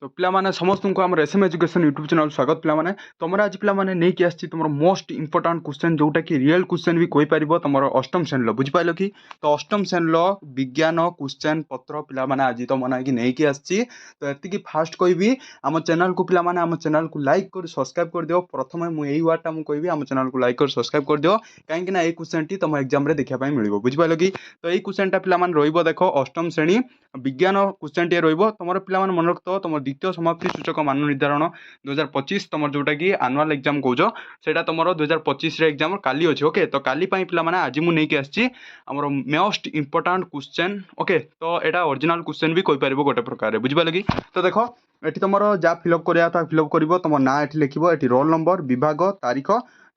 तो पिलामाने समस्त को आम एसएम एजुकेशन यूट्यूब चैनल स्वागत पिलामाने तुम आज पिलामाने नहीं कि आछि तुम मोस्ट इंपोर्टेंट क्वेश्चन जोटा कि रियल क्वेश्चन भी कोई पारिबो तुमर अष्टम श्रेणी बुझि पाइलो कि तो अष्टम श्रेणी विज्ञान क्वेश्चन पत्र पिलामाने आज तो मना कि नहीं कि आछि तो एतिकी फास्ट कहबी आम चैनल को पिलामाने आम चैनल को लाइक कर सब्सक्राइब कर दियो प्रथम मु एई वर्डटा मु कहबी आम चैनल को लाइक कर सब्सक्राइब कर दियो काहेकि ना ए क्वेश्चन टी तुम एग्जाम रे देखा पई मिलिबो बुझि पाइलो कि तो एई क्वेश्चनटा पिलामाने रहइबो देखो अष्टम श्रेणी विज्ञान क्वेश्चन टी रहइबो तुमर पिलामाने मन रखतो तुम द्वितीय समाप्ति सूचक मान निर्धारण 2025 तुम जोटा कि आनुआल एग्जाम कौच से तुम 2025 एग्जाम काली अच्छे ओके तो काली पिला माने आज मुझे नहीं आसी आमर मोस्ट इंपोर्टेंट क्वेश्चन ओके तो यहाँ ओरिजिनल क्वेश्चन भी कहीपर गोटे प्रकार बुझे लगी तो देख ये तुम जहाँ फिलअप करा फिलअप कर तुम ना ये लिख ये रोल नंबर विभाग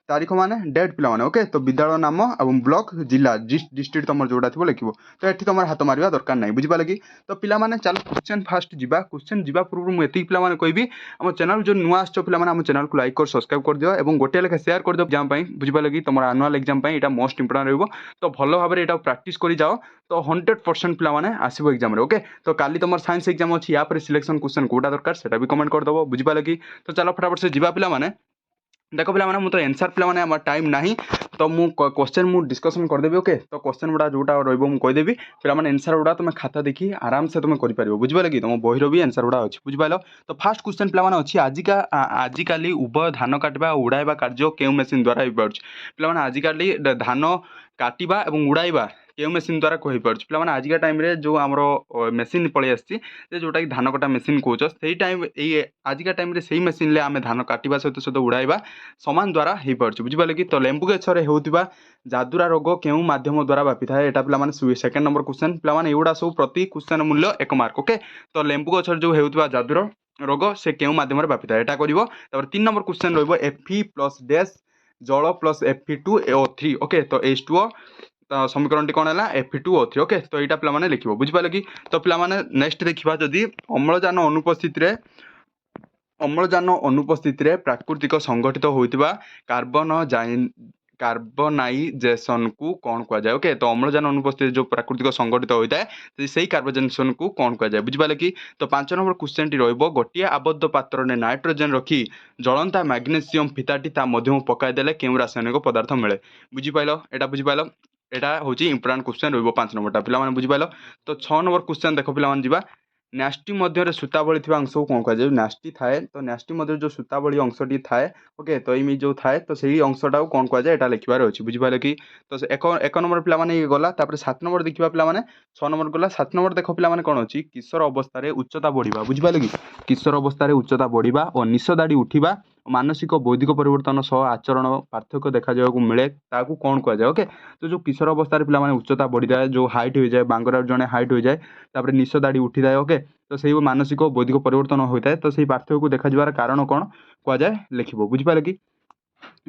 तारीख माने डेट पिला माने ओके तो विद्यालय नाम और ब्लॉक जिला डिस्ट्रिक्ट तुम जोड़ा थी लिखो तो ये तुम हाथ मारिबा दरकार नहीं बुझे लगी तो पिला माने चलो क्वेश्चन फास्ट जा क्वेश्चन जा पूर्व मुझे पिला माने कहबी आम चैनल जो नुआ आस पिला माने आम चैनल को लाइक कर सब्सक्राइब कर दियो और गोटे लेखा शेयर कर दियो एग्जाम बुझे लगी तुम आनुआल एग्जाम यहाँ मोस्ट इंपोर्टेंट रहिबो तो भल भाव में प्रैक्टिस कर जाओ तो 100% पिला माने आसीबो एग्जाम रे ओके तो काली तुम साइंस एग्जाम अच्छी या पर सिलेक्शन क्वेश्चन कोटा दरकार सेटा भी कमेंट कर दबो बुझे लगी तो चलो फटाफट से जीवा पिला माने देख पे मुझे एनसर पे टाइम ना तो मु क्वेश्चन मु डिस्कसन करदेवी ओके तो क्वेश्चन गुड़ा जोटा रहीदेवी पे एनसर गुड़ा तुम खाता देखी आराम से तुम कर बुझे लगी तुम बहिर भी एनसर गुड़ा अच्छी बुझिपाल तो फास्ट क्वेश्चन पे अच्छी आजिकाली उभय धान काटा उड़ाइबा कार्य केउ मेसीन द्वारा हो पारे पे आजिकाली धान काटा और उड़ाइबा केउ मेसीन द्वारा कही पारे पे आजिका टाइम जो आमर मेसीन पलि आसी जोटा कि धान कटा मेसीन कौच से टाइम आजिका टाइम से मेसीन आम धान काटा सहित सहित उड़ाइबा सामान द्वारा हो पारे बुझे कि तो लेंबु गछरे होउथिबा जादुरा रोग केउ माध्यम द्वारा व्यापी थाए एटा पे सेकेंड नंबर क्वेश्चन पे एगुड़ा सब प्रति क्वेश्चन मूल्य 1 मार्क ओके तो लेंबु गछर जो होउथिबा जादुरा रोग से केउ माध्यम व्यापी थाए एटा करिवो तापर 3 नंबर क्वेश्चन रहइबो Fe प्लस डैश जल प्लस Fe2O3 ओके तो H2O तो समीकरण टी कौन है Fe2O3 ओके तो यहाँ पे लिख बुझिपाल कि तो पे नेक्स्ट देखा जदि अम्लजान अनुपस्थित प्राकृतिक संगठित होता कार्बनाइजेसन को कौन कह जाए ओके तो अम्लजान अनुपस्थित जो प्राकृतिक संगठित होता है से कार्बनाइजेसन को कौन कह जाए बुझिपाल कि तो 5 नंबर क्वेश्चन टी गोटे आबद्ध पात्र ने नाइट्रोजेन रखी जलंता मैग्नेशियम फिताटी ता मध्यम पकाईदेले केउ रासायनिक पदार्थ मिले बुझिपाल एटा बुझिपाल यहाँ हूँ इंपोर्टेंट क्वेश्चन रही 5 नंबर पे बुझिपाल तो 6 नंबर क्वेश्चन देख पे जा न्यास्टी मध्य सूतावली अंश को कौन कह न्यास्टी थाए तो न्यास्टी मध्य जो सूतावली अंशटी थाए ओके तो ये जो थाए तो सही अंशटा को कौन कह जाए यहाँ लिखार अच्छी बुझिपाल कि तो एक नंबर पे गला 7 नंबर देखा पे 6 नंबर गला 7 नंबर देख पे कौन अच्छी किशोर अवस्था उच्चता बढ़ा बुझिपाल कि किशोर अवस्था उच्चता बढ़ा और निश दाड़ी उठा मानसिक बौद्धिक परिवर्तन सह आचरण पार्थक्य देखा मिले ताकू कौन कह जाए ओके तो जो किशोर अवस्था पे उच्चता बढ़ी जाए जो हाइट हो जाए बांगरा जड़े हाइट हो जाए तापर निश दाड़ी उठी जाए ओके तो सही मानसिक बौद्धिक परिवर्तन होता है तो सही पार्थक्य को देखा कारण कौन कह जाए लिख बुझिपाल कि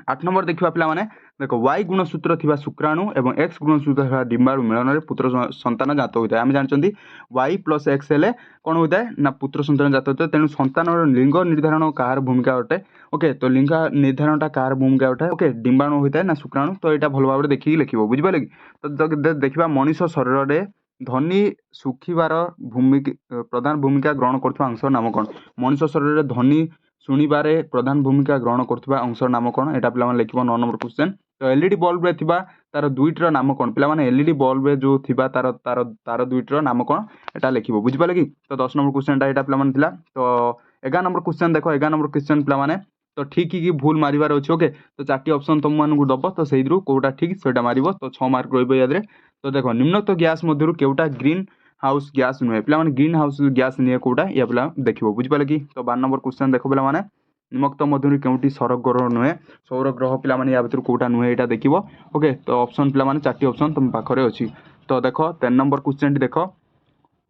8 नंबर देखा पे देख वाई गुणसूत्र थिबा शुक्राणु और एक्स गुणसूत्र थिबा डिंबाणु मिलन पुत्र संतान जात होता है आम जानते वाई प्लस एक्स हेले कौन होता है ना पुत्र संतान जात होता है तेणु संतान लिंग निर्धारण कार भूमिका अटे ओके तो लिंग निर्धारणटा कार भूमिका अटे ओके डिंबाणु होता है ना शुक्राणु तो यहाँ भल भाव देखिए लिख बुझिपाल कि तो देखा मनीष शरीर में ध्वनि सुखिबार भूमिका प्रधान भूमिका ग्रहण कर अंश नाम कौन मनीष शरीर में ध्वनि शुणिबारे प्रधान भूमिका ग्रहण करथिबा अंशर नाम कौन एटा पिला माने लिखिबो 9 नंबर क्वेश्चन तो एलईडी बल्ब रे थिबा तार दुईटर नाम कौन पिला माने एलईडी बल्ब रे जो थिबा तार तार तार दुईटर नाम कौन एटा लिखिबो बुझिपाले कि तो 10 नंबर क्वेश्चन एटा पिला माने थिला तो 11 नंबर क्वेश्चन देखो 11 नंबर क्वेश्चन पिला माने तो ठीक कि भूल मारिबार अछि ओके तो 4टी ऑप्शन तुम मानकु दबो तो सेहिद्रु कोटा ठीक सेटा मारिबो तो 6 मार्क रहइबो यादरे तो देखो निम्नलिखित गैस मध्यरु केउटा ग्रीन हाउस गैस नुहे पे ग्रीन हाउस गैस निये कोटा या पे देखिबो बुझिपाले कि तो 12 नंबर क्वेश्चन देखो पे माने निम्नलिखित मध्यरु केउटी सौर ग्रह नुहे सौर ग्रह पे या भितर कोटा नुहे यहाँ देखिबो ओके तो ऑप्शन पे 4टी ऑप्शन तुम पाखरे अछि तो देखो 13 नंबर क्वेश्चन टी देखो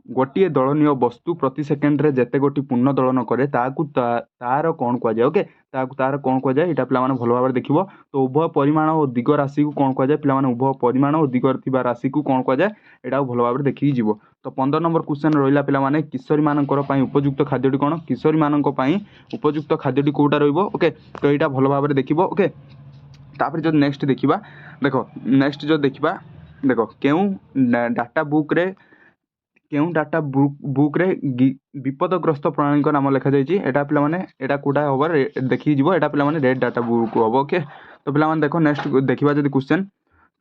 गोटे दलनीय वस्तु प्रति सेकेंड रे जेते गोटी पूर्ण दलन करे ताकू तार कौन कह जाए ओके तार कौन कह जाए यहाँ पे भल भाव देखिबो तो उभय परिमाण और दिग राशि को कौन कह जाए पे उभय परिमाण और दिग राशि को कौन कह जाए यहाँ भल भाव देखिए जीव तो 15 नंबर क्वेश्चन रहा पे किशोरी मानकर उपयुक्त खाद्यटी कौन किशोरी मानक उपयुक्त खाद्यटी कोटा रहिबो ओके तो यहाँ भल भाव देखिबो ओके तापर जो नेक्स्ट देखिबा देखो नेक्स्ट जो देखिबा देखो केउ डाटा बुक रे କେଉଁ ଡାଟା ବୁକ୍ରେ ବିପଦଗ୍ରସ୍ତ ପ୍ରାଣୀଙ୍କ ନାମ ଲେଖାଯାଇଛି। ଏଇଟା ପିଲାମାନେ ଏଇଟା କେଉଁଟା ହେବ ଦେଖିକି ଯିବ। ଏଇଟା ପିଲାମାନେ ରେଡ୍ ଡାଟା ବୁକ୍ ହେବ। ଓକେ, ତ ପିଲାମାନେ ଦେଖ ନେକ୍ସଟ ଦେଖିବା ଯଦି କ୍ୱେଶ୍ଚନ୍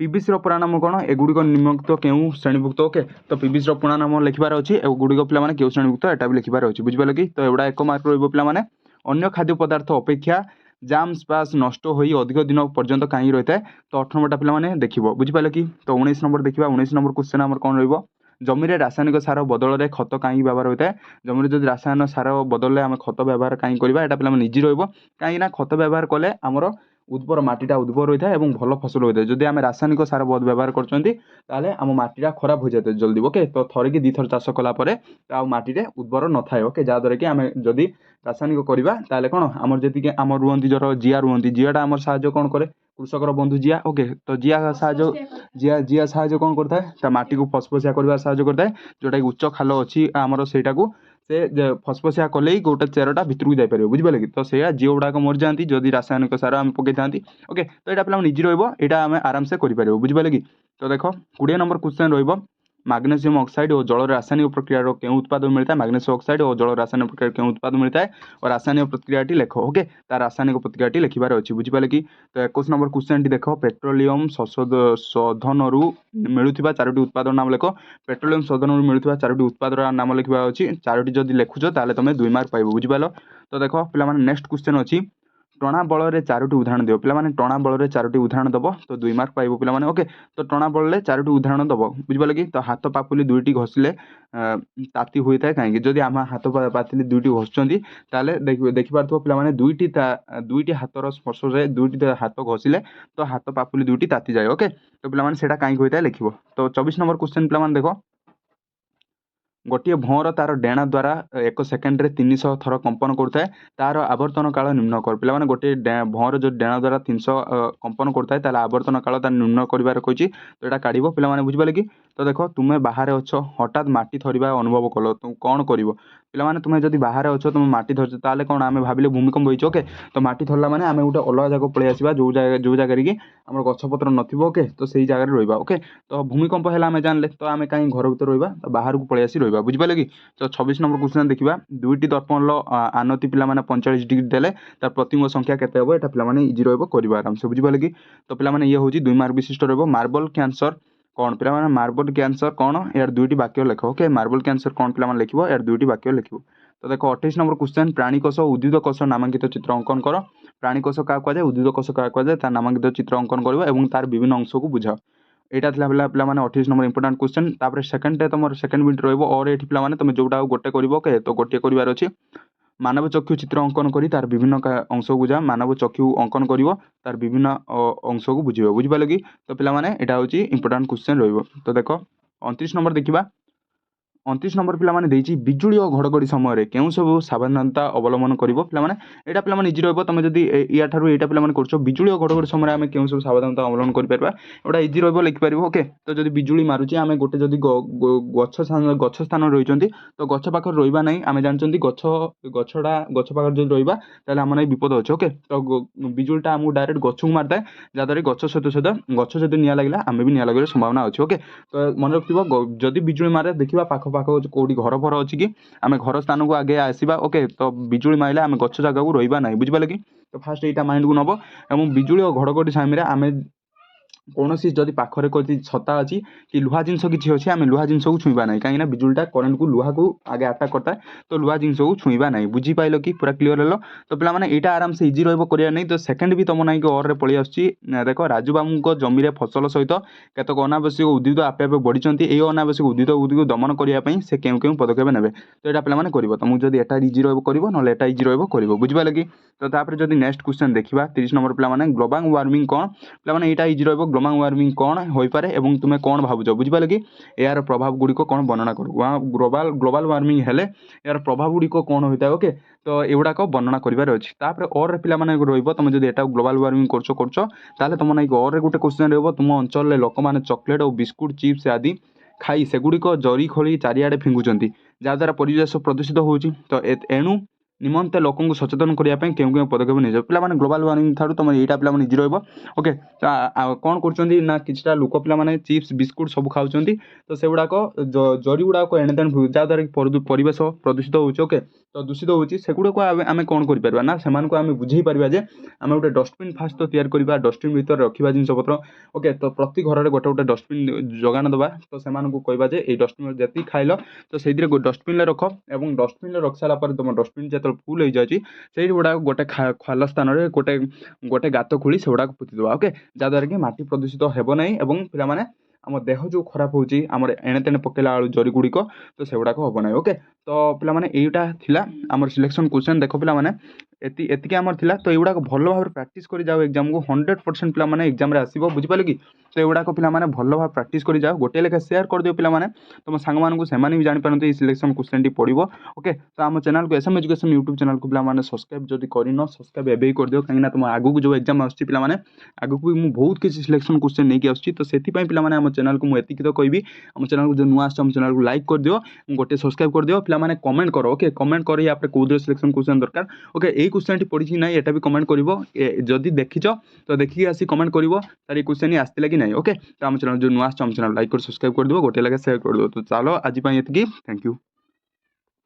ପିବିସିର ପୁରା ନାମ କ'ଣ? ଏଗୁଡ଼ିକ ନିମ୍ନଲିଖିତ କେଉଁ ଶ୍ରେଣୀଭୁକ୍ତ? ଓକେ, ତ ପିବିସିର ପୁରା ନାମ ଲେଖିବାର ଅଛି। ଏଗୁଡ଼ିକ ପିଲାମାନେ କେଉଁ ଶ୍ରେଣୀଭୁକ୍ତ ଏଟା ବି ଲେଖିବାର ଅଛି। ବୁଝିପାରିଲ କି? ତ ଏଗୁଡ଼ା 1 ମାର୍କ ରହିବ ପିଲାମାନେ। ଅନ୍ୟ ଖାଦ୍ୟ ପଦାର୍ଥ ଅପେକ୍ଷା ଜାମ୍ ସ୍ପାସ୍ ନଷ୍ଟ ହୋଇ ଅଧିକ ଦିନ ପର୍ଯ୍ୟନ୍ତ କାହିଁକି ରହିଥାଏ? ତ 18 ନମ୍ବରଟା ପିଲାମାନେ ଦେଖିବ। ବୁଝିପାରିଲ କି? ତ 19 ନମ୍ବର ଦେଖିବା। 19 ନମ୍ବର କ୍ୱେଶ୍ଚନ୍ ଆମର କ'ଣ ରହିବ? ଜମିରେ ରାସାୟନିକ ସାର ବଦଳରେ ଖତ କାହିଁକି ବ୍ୟବହାର ହୋଇଥାଏ? ଜମିରେ ଯଦି ରାସାୟନିକ ସାର ବଦଳରେ ଆମେ ଖତ ବ୍ୟବହାର କାହିଁକି କରିବା? ଏଇଟା ପିଲାମାନେ ଇଜି ରହିବ। କାହିଁକିନା ଖତ ବ୍ୟବହାର କଲେ ଆମର ଉର୍ବର ମାଟିଟା ଉର୍ବର ହୋଇଥାଏ ଏବଂ ଭଲ ଫସଲ ହୋଇଥାଏ। ଯଦି ଆମେ ରାସାୟନିକ ସାର ବ୍ୟବହାର କରୁଛନ୍ତି ତାହେଲେ ଆମ ମାଟିଟା ଖରାପ ହୋଇଯାଇଥାଏ ଜଲ୍ଦି। ଓକେ, ତ ଥରେ କି 2 ଥର ଚାଷ କଲା ପରେ ଆଉ ମାଟିରେ ଉର୍ବର ନଥାଏ। ଓକେ, ଯାହାଦ୍ୱାରା କି ଆମେ ଯଦି ରାସାୟନିକ କରିବା ତାହେଲେ କ'ଣ ଆମର ଯେତିକି ଆମର ରୁହନ୍ତି ଧର ଜିଆ ରୁହନ୍ତି, ଜିଆଟା ଆମର ସାହାଯ୍ୟ କ'ଣ କରେ? କୃଷକର ବନ୍ଧୁ ଜିଆ। ଓକେ, ତ ଜିଆ ସାହାଯ୍ୟ କ'ଣ କରିଥାଏ? ତା ମାଟିକୁ ଫସଫସିଆ କରିବାରେ ସାହାଯ୍ୟ କରିଥାଏ। ଯେଉଁଟାକି ଉଚ୍ଚ ଖାଲ ଅଛି ଆମର ସେଇଟାକୁ ସେ ଫସଫସିଆ କଲେ ହିଁ ଗୋଟେ ଚେରଟା ଭିତରକୁ ଯାଇପାରିବ। ବୁଝିପାରିଲେ କି? ତ ସେଇଆ ଜିଓ ଗୁଡ଼ାକ ମରିଯାଆନ୍ତି ଯଦି ରାସାୟନିକ ସାର ଆମେ ପକାଇଥାନ୍ତି। ଓକେ, ତ ଏଇଟା ପିଲାମାନେ ଇଜି ରହିବ। ଏଇଟା ଆମେ ଆରାମସେ କରିପାରିବ। ବୁଝିପାରିଲେ କି? ତ ଦେଖ 20 ନମ୍ବର କ୍ୱେଶ୍ଚନ୍ ରହିବ ମାଗ୍ନେସିୟମ୍ ଅକ୍ସାଇଡ୍ ଓ ଜଳର ରାସାୟନିକ ପ୍ରକ୍ରିୟାର କେଉଁ ଉତ୍ପାଦ ମିଳିଥାଏ? ମାଗ୍ନେସିୟମ୍ ଅକ୍ସାଇଡ୍ ଓ ଜଳର ରାସାୟନିକ ପ୍ରକ୍ରିୟାର କେଉଁ ଉତ୍ପାଦ ମିଳିଥାଏ ଓ ରାସାୟନିକ ପ୍ରତିକ୍ରିୟାଟି ଲେଖ। ଓକେ, ତାର ରାସାୟନିକ ପ୍ରତିକ୍ରିୟାଟି ଲେଖିବାର ଅଛି। ବୁଝିପାରିଲେ କି? ତ 21 ନମ୍ବର କ୍ୱେଶ୍ଚନ୍ଟି ଦେଖ ପେଟ୍ରୋଲିୟମ ଶୋଧନରୁ ମିଳୁଥିବା 4ଟି ଉତ୍ପାଦର ନାମ ଲେଖ। ପେଟ୍ରୋଲିୟମ ଶୋଧନରୁ ମିଳୁଥିବା 4ଟି ଉତ୍ପାଦର ନାମ ଲେଖିବାର ଅଛି। 4ଟି ଯଦି ଲେଖୁଛ ତାହେଲେ ତମେ 2 ମାର୍କ ପାଇବ। ବୁଝିପାରିଲ? ତ ଦେଖ ପିଲାମାନେ ନେକ୍ସଟ କ୍ୱେଶ୍ଚନ୍ ଅଛି ଟଣା ବଳରେ 4ଟି ଉଦାହରଣ ଦିଅ। ପିଲାମାନେ ଟଣା ବଳରେ 4ଟି ଉଦାହରଣ ଦେବ ତ 2 ମାର୍କ ପାଇବ ପିଲାମାନେ। ଓକେ, ତ ଟଣା ବଳରେ 4ଟି ଉଦାହରଣ ଦେବ। ବୁଝିପାରିଲେ କି? ତ ହାତ ପାପୁଲି 2ଟି ଘଷିଲେ ତାତି ହୋଇଥାଏ କାହିଁକି? ଯଦି ଆମ ହାତ ପାପୁଲି 2ଟି ଘଷୁଛନ୍ତି ତାହେଲେ ଦେଖିପାରୁଥିବ ପିଲାମାନେ 2ଟି ହାତର ସ୍ପର୍ଶରେ 2ଟି ହାତ ଘଷିଲେ ତ ହାତ ପାପୁଲି 2ଟି ତାତିଯାଏ। ଓକେ, ତ ପିଲାମାନେ ସେଇଟା କାହିଁକି ହୋଇଥାଏ ଲେଖିବ। ତ 24 ନମ୍ବର କ୍ୱେଶ୍ଚନ୍ ପିଲାମାନେ ଦେଖ ଗୋଟିଏ ଭଅଁର ତାର ଡେଣା ଦ୍ୱାରା 1 ସେକେଣ୍ଡରେ 300 ଥର କମ୍ପନ କରୁଥାଏ। ତାର ଆବର୍ତ୍ତନ କାଳ ନିର୍ଣ୍ଣୟ କର। ପିଲାମାନେ ଗୋଟିଏ ଭଅଁର ଯଦି ଡେଣା ଦ୍ୱାରା 300 କମ୍ପନ କରୁଥାଏ ତାହେଲେ ଆବର୍ତ୍ତନ କାଳ ତାର ନିର୍ଣ୍ଣୟ କରିବାର କହିଛି। ତ ଏଇଟା କାଢ଼ିବ ପିଲାମାନେ। ବୁଝିପାରିଲେ କି? ତ ଦେଖ ତୁମେ ବାହାରେ ଅଛ ହଠାତ୍ ମାଟି ଥରିବା ଅନୁଭବ କଲ ତ କ'ଣ କରିବ? ପିଲାମାନେ ତୁମେ ଯଦି ବାହାରେ ଅଛ ତୁମେ ମାଟି ଧରିଛ ତାହେଲେ କ'ଣ ଆମେ ଭାବିଲେ ଭୂମିକମ୍ପ ହେଇଛି। ଓକେ, ତ ମାଟି ଧରିଲା ମାନେ ଆମେ ଗୋଟେ ଅଲଗା ଜାଗାକୁ ପଳେଇ ଆସିବା ଯେଉଁ ଜାଗାରେ କି ଆମର ଗଛପତ୍ର ନଥିବ। ଓକେ, ତ ସେଇ ଜାଗାରେ ରହିବା। ଓକେ, ତ ଭୂମିକମ୍ପ ହେଲା ଆମେ ଜାଣିଲେ ତ ଆମେ କାହିଁ ଘର ଭିତରେ ରହିବା? ବାହାରକୁ ପଳେଇ ଆସି ରହିବା। ବୁଝିପାରିଲେ କି? ତ 26 ନମ୍ବର କ୍ୱେଶ୍ଚନ୍ ଦେଖିବା 2ଟି ଦର୍ପଣର ଆନତି ପିଲାମାନେ 45 ଡିଗ୍ରୀ ଦେଲେ ତାର ପ୍ରତିବିମ୍ବ ସଂଖ୍ୟା କେତେ ହେବ? ଏଇଟା ପିଲାମାନେ ଇଜି ରହିବ କରିବା ଆରାମସେ। ବୁଝିପାରିଲେ କି? ତ ପିଲାମାନେ ଇଏ ହେଉଛି 2 ମାର୍କ ବିଶିଷ୍ଟ ରହିବ। ମାର୍ବଲ କ୍ୟାନ୍ସର କ'ଣ? ପିଲାମାନେ ମାର୍ବଲ କ୍ୟାନ୍ସର କ'ଣ? ଏହାର 2ଟି ବାକ୍ୟ ଲେଖ। ଓକେ, ମାର୍ବଲ କ୍ୟାନ୍ସର କ'ଣ ପିଲାମାନେ ଲେଖିବ? ଏହାର 2ଟି ବାକ୍ୟ ଲେଖିବ। ତ ଦେଖ 28 ନମ୍ବର କ୍ୱେଶ୍ଚନ୍ ପ୍ରାଣୀକୋଷ ଓ ଉଦ୍ଭିଦ କୋଷ ନାମାଙ୍କିତ ଚିତ୍ର ଅଙ୍କନ କର। ପ୍ରାଣୀକୋଷ କାହାକୁ କୁହାଯାଏ? ଉଦ୍ଭିଦ କୋଷ କାହାକୁ କୁହାଯାଏ? ତାର ନାମାଙ୍କିତ ଚିତ୍ର ଅଙ୍କନ କରିବ ଏବଂ ତାର ବିଭିନ୍ନ ଅଂଶକୁ ବୁଝାଅ। ଏଇଟା ଥିଲା ପିଲାମାନେ 28 ନମ୍ବର ଇମ୍ପୋର୍ଟାଣ୍ଟ କ୍ୱେଶ୍ଚନ୍। ତାପରେ ସେକେଣ୍ଡରେ ତମର ସେକେଣ୍ଡ ବିଟ୍ ରହିବ ଅର ଏଠି ପିଲାମାନେ ତମେ ଯୋଉଟା ଗୋଟେ କରିବ। ଓକେ, ତ ଗୋଟିଏ କରିବାର ଅଛି। ମାନବ ଚକ୍ଷୁ ଚିତ୍ର ଅଙ୍କନ କରି ତାର ବିଭିନ୍ନ ଅଂଶକୁ ବୁଝା। ମାନବ ଚକ୍ଷୁ ଅଙ୍କନ କରିବ ତାର ବିଭିନ୍ନ ଅଂଶକୁ ବୁଝିବ। ବୁଝିପାରିଲ କି? ତ ପିଲାମାନେ ଏଇଟା ହେଉଛି ଇମ୍ପୋର୍ଟାଣ୍ଟ କ୍ୱେଶ୍ଚନ୍ ରହିବ। ତ ଦେଖ 29 ନମ୍ବର ଦେଖିବା। 29 ନମ୍ବର ପିଲାମାନେ ଦେଇଛି ବିଜୁଳି ଓ ଘଡ଼ଘଡ଼ି ସମୟରେ କେଉଁ ସବୁ ସାବଧାନତା ଅବଲମ୍ବନ କରିବ? ପିଲାମାନେ ଏଇଟା ପିଲାମାନେ ଇଜି ରହିବ। ତମେ ଯଦି ୟାଠାରୁ ଏଇଟା ପିଲାମାନେ କରୁଛ ବିଜୁଳି ଓ ଘଡ଼ଘଡ଼ି ସମୟରେ ଆମେ କେଉଁ ସବୁ ସାବଧାନତା ଅବଲମ୍ବନ କରିପାରିବା? ଏଇଟା ଇଜି ରହିବ ଲେଖିପାରିବ। ଓକେ, ତ ଯଦି ବିଜୁଳି ମାରୁଛି ଆମେ ଗୋଟେ ଯଦି ଗଛ ସ୍ଥାନରେ ରହିଛନ୍ତି ତ ଗଛ ପାଖରେ ରହିବା ନାହିଁ। ଆମେ ଜାଣିଛନ୍ତି ଗଛ ପାଖରେ ଯଦି ରହିବା ତାହେଲେ ଆମର ଏଇ ବିପଦ ଅଛି। ଓକେ, ତ ବିଜୁଳିଟା ଆମକୁ ଡାଇରେକ୍ଟ ଗଛକୁ ମାରିଥାଏ ଯାହାଦ୍ୱାରା ଗଛ ଗଛ ସହିତ ନିଆଁ ଲାଗିଲା ଆମେ ବି ନିଆଁ ଲାଗିବାର ସମ୍ଭାବନା ଅଛି। ଓକେ, ତ ମନେ ରଖିଥିବ ଯଦି ବିଜୁଳି ମାରେ ଦେଖିବା ପାଖ କେଉଁଠି ଘର ଅଛି କି ଆମେ ଘର ସ୍ଥାନକୁ ଆଗେ ଆସିବା। ଓକେ, ତ ବିଜୁଳି ମାରିଲେ ଆମେ ଗଛ ଜାଗାକୁ ରହିବା ନାହିଁ। ବୁଝିପାରିଲେ କି? ତ ଫାଷ୍ଟ ଏଇଟା ମାଇଣ୍ଡକୁ ନେବ ଏବଂ ବିଜୁଳି ଓ ଘଡ଼ଘଡ଼ି ସମୟରେ ଆମେ କୌଣସି ଯଦି ପାଖରେ କିଛି ଛତା ଅଛି କି ଲୁହା ଜିନିଷ କିଛି ଅଛି ଆମେ ଲୁହା ଜିନିଷକୁ ଛୁଇଁବା ନାହିଁ। କାହିଁକିନା ବିଜୁଳିଟା କରେଣ୍ଟକୁ ଲୁହାକୁ ଆଗେ ଆଟାକ୍ କରିଥାଏ ତ ଲୁହା ଜିନିଷକୁ ଛୁଇଁବା ନାହିଁ। ବୁଝିପାରିଲ କି? ପୁରା କ୍ଲିୟର ହେଲ? ତ ପିଲାମାନେ ଏଇଟା ଆରାମସେ ଇଜି ରହିବ କରିବା ନାହିଁ। ତ ସେକେଣ୍ଡ ବି ତମ ନାଇକି ଅରରେ ପଳେଇ ଆସୁଛି। ଦେଖ ରାଜୁବାବୁଙ୍କ ଜମିରେ ଫସଲ ସହିତ କେତେକ ଅନାବଶ୍ୟକ ଉଦ୍ଭିଦ ଆପେ ଆପେ ବଢ଼ିଛନ୍ତି। ଏହି ଅନାବଶ୍ୟକ ଉଦ୍ଭିଦଗୁଡ଼ିକୁ ଦମନ କରିବା ପାଇଁ ସେ କେଉଁ ପଦକ୍ଷେପ ନେବେ? ତ ଏଇଟା ପିଲାମାନେ କରିବ। ତମକୁ ଯଦି ଏଟା ଇଜି ରହିବ କରିବ ନହେଲେ ଏଟା ଇଜି ରହିବ କରିବ। ବୁଝିପାରିଲ କି? ତ ତାପରେ ଯଦି ନେକ୍ସଟ କ୍ୱେଶ୍ଚନ୍ ଦେଖିବା 30 ନମ୍ବର ପିଲାମାନେ ଗ୍ଲୋବାଲ ୱାର୍ମିଂ କ'ଣ? ପିଲାମାନେ ଏଇଟା ଇଜି ରହିବ। ଗ୍ଲୋବାଲ ୱାର୍ମିଂ କ'ଣ ହୋଇପାରେ ଏବଂ ତୁମେ କ'ଣ ଭାବୁଛ? ବୁଝିପାରିଲ କି? ଏହାର ପ୍ରଭାବ ଗୁଡ଼ିକ କ'ଣ ବର୍ଣ୍ଣନା କର। ଗ୍ଲୋବାଲ ୱାର୍ମିଂ ହେଲେ ଏହାର ପ୍ରଭାବ ଗୁଡ଼ିକ କ'ଣ ହୋଇଥାଏ? ଓକେ, ତ ଏଗୁଡ଼ାକ ବର୍ଣ୍ଣନା କରିବାର ଅଛି। ତାପରେ ଅରରେ ପିଲାମାନେ ରହିବ ତମେ ଯଦି ଏଟା ଗ୍ଲୋବାଲ ୱାର୍ମିଂ କରୁଛ ତାହେଲେ ତମ ନାଇକି ଅରରେ ଗୋଟେ କ୍ୱେଶ୍ଚନ୍ ରହିବ ତୁମ ଅଞ୍ଚଳରେ ଲୋକମାନେ ଚକୋଲେଟ୍ ଓ ବିସ୍କୁଟ ଚିପ୍ସ ଆଦି ଖାଇ ସେଗୁଡ଼ିକ ଜରି ଖୋଳି ଚାରିଆଡ଼େ ଫିଙ୍ଗୁଛନ୍ତି ଯାହାଦ୍ୱାରା ପରିବେଶ ପ୍ରଦୂଷିତ ହେଉଛି। ତ ଏଣୁ ନିମନ୍ତେ ଲୋକଙ୍କୁ ସଚେତନ କରିବା ପାଇଁ କେଉଁ କେଉଁ ପଦକ୍ଷେପ ନିଆଯିବ। ପିଲାମାନେ ଗ୍ଲୋବାଲ୍ ୱାର୍ମିଂ ଠାରୁ ତୁମର ଏଇଟା ପିଲାମାନେ ଇଜି ରହିବ। ଓକେ, ତ କ'ଣ କରୁଛନ୍ତି ନା କିଛିଟା ଲୋକ ପିଲାମାନେ ଚିପ୍ସ ବିସ୍କୁଟ୍ ସବୁ ଖାଉଛନ୍ତି। ତ ସେଗୁଡ଼ାକ ଜରି ଗୁଡ଼ାକ ଏଣେତେଣେ ଯାହାଦ୍ୱାରା କି ପରିବେଶ ପ୍ରଦୂଷିତ ହେଉଛି। ଓକେ, ତ ଦୂଷିତ ହେଉଛି। ସେଗୁଡ଼ାକୁ ଆମେ କ'ଣ କରିପାରିବା ନା ସେମାନଙ୍କୁ ଆମେ ବୁଝେଇ ପାରିବା ଯେ ଆମେ ଗୋଟେ ଡଷ୍ଟବିନ୍ ଫାଷ୍ଟ ତ ତିଆରି କରିବା, ଡଷ୍ଟବିନ୍ ଭିତରେ ରଖିବା ଜିନିଷପତ୍ର। ଓକେ, ତ ପ୍ରତି ଘରରେ ଗୋଟେ ଗୋଟେ ଡଷ୍ଟବିନ୍ ଯୋଗାଣ ଦେବା। ତ ସେମାନଙ୍କୁ କହିବା ଯେ ଏଇ ଡଷ୍ଟବିନ୍ ଯେତିକି ଖାଇଲ ତ ସେଇଥିରେ ଡଷ୍ଟବିନ୍ରେ ରଖ, ଏବଂ ଡଷ୍ଟବିନ୍ରେ ରଖି ସାରିଲା ପରେ ତୁମ ଡଷ୍ଟବିନ୍ ଯେତେବେଳେ ଫୁଲ୍ ହେଇଯାଉଛି ସେଇ ଗୁଡ଼ାକ ଗୋଟେ ଖାଲ ସ୍ଥାନରେ ଗୋଟେ ଗାତ ଖୋଳି ସେଗୁଡ଼ାକ ପୋତିଦେବା। ଓକେ, ଯାହାଦ୍ୱାରା କି ମାଟି ପ୍ରଦୂଷିତ ହେବ ନାହିଁ ଏବଂ ପିଲାମାନେ ଆମ ଦେହ ଯେଉଁ ଖରାପ ହେଉଛି ଆମର ଏଣେତେଣେ ପକେଇଲା ବେଳୁ ଜରି ଗୁଡ଼ିକ ତ ସେଗୁଡ଼ାକ ହେବ ନାହିଁ। ଓକେ, ତ ପିଲାମାନେ ଏଇଟା ଥିଲା ଆମର ସିଲେକ୍ସନ୍ କ୍ୱେଶ୍ଚନ୍। ଦେଖ ପିଲାମାନେ ଏତିକି ଆମର ଥିଲା। ତ ଏଗୁଡ଼ାକ ଭଲ ଭାବରେ ପ୍ରାକ୍ଟିସ୍ କରି ଯାଉ, ଏକ୍ଜାମ୍କୁ 100% ପିଲାମାନେ ଏକ୍ଜାମ୍ରେ ଆସିବ। ବୁଝିପାରିଲେ କି? ତ ଏଗୁଡ଼ାକ ପିଲାମାନେ ଭଲ ଭାବରେ ପ୍ରାକ୍ଟିସ୍ କରି ଯାଉ। ଗୋଟିଏ ଲେଖା ସେୟାର କରିଦିଅ ପିଲାମାନେ ତୁମ ସାଙ୍ଗମାନଙ୍କୁ, ସେମାନେ ବି ଜାଣିପାରନ୍ତି ଏଇ ସିଲେକ୍ସନ୍ କ୍ୱେଶ୍ଚନ୍ଟି ପଡ଼ିବ। ଓକେ, ତ ଆମ ଚ୍ୟାନେଲ୍କୁ SM ଏଜୁକେସନ୍ ୟୁଟ୍ୟୁବ୍ ଚ୍ୟାନେଲ୍କୁ ପିଲାମାନେ ସବସ୍କ୍ରାଇବ୍ ଯଦି କରିନ ସବସ୍କ୍ରାଇବ୍ ଏବେ ହିଁ କରିଦିଅ, କାହିଁକିନା ତୁମ ଆଗକୁ ଯେଉଁ ଏକ୍ଜାମ୍ ଆସୁଛି ପିଲାମାନେ ଆଗକୁ ବି ମୁଁ ବହୁତ କିଛି ସିଲେକ୍ସନ୍ କ୍ୱେଶ୍ଚନ୍ ନେଇକି ଆସୁଛି। ତ ସେଥିପାଇଁ ପିଲାମାନେ ଆମ ଚ୍ୟାନେଲ୍କୁ ମୁଁ ଏତିକି ତ କହିବି, ଆମ ଚ୍ୟାନେଲ୍କୁ ଯେଉଁ ନୂଆ ଆସୁଛି ଆମ ଚ୍ୟାନେଲ୍କୁ ଲାଇକ୍ କରିଦିଅ, ଗୋଟେ ସବସ୍କ୍ରାଇବ୍ କରିଦିଅ। ପିଲାମାନେ କମେଣ୍ଟ କର। ଓକେ, କମେଣ୍ଟ କରି ୟାପରେ କେଉଁଥିରେ ସିଲେକ୍ସନ୍ କ୍ୱେଶ୍ଚନ୍ ଦରକାର। ଓକେ, ଏଇ କ୍ୱେଶ୍ଚନ୍ଟି ପଡ଼ିଛି କି ନାହିଁ ଏଟା ବି କମେଣ୍ଟ କରିବ। ଯଦି ଦେଖିଛ ତ ଦେଖିକି ଆସି କମେଣ୍ଟ କରିବ ତାର ଏଇ କ୍ୱେଶ୍ଚନ୍ ଆସିଥିଲା କି ନାହିଁ। ଓକେ, ତ ଆମ ଚ୍ୟାନେଲ୍ ଯେଉଁ ନୂଆ ଆସୁଛି ଆମ ଚ୍ୟାନେଲ୍ ଲାଇକ୍ କରି ସବସ୍କ୍ରାଇବ୍ କରିଦିଅ, ଗୋଟେ ଲେଖା ସେୟାର କରିଦିଅ। ତ ଚାଲ ଆଜି ପାଇଁ ଏତିକି। Thank you.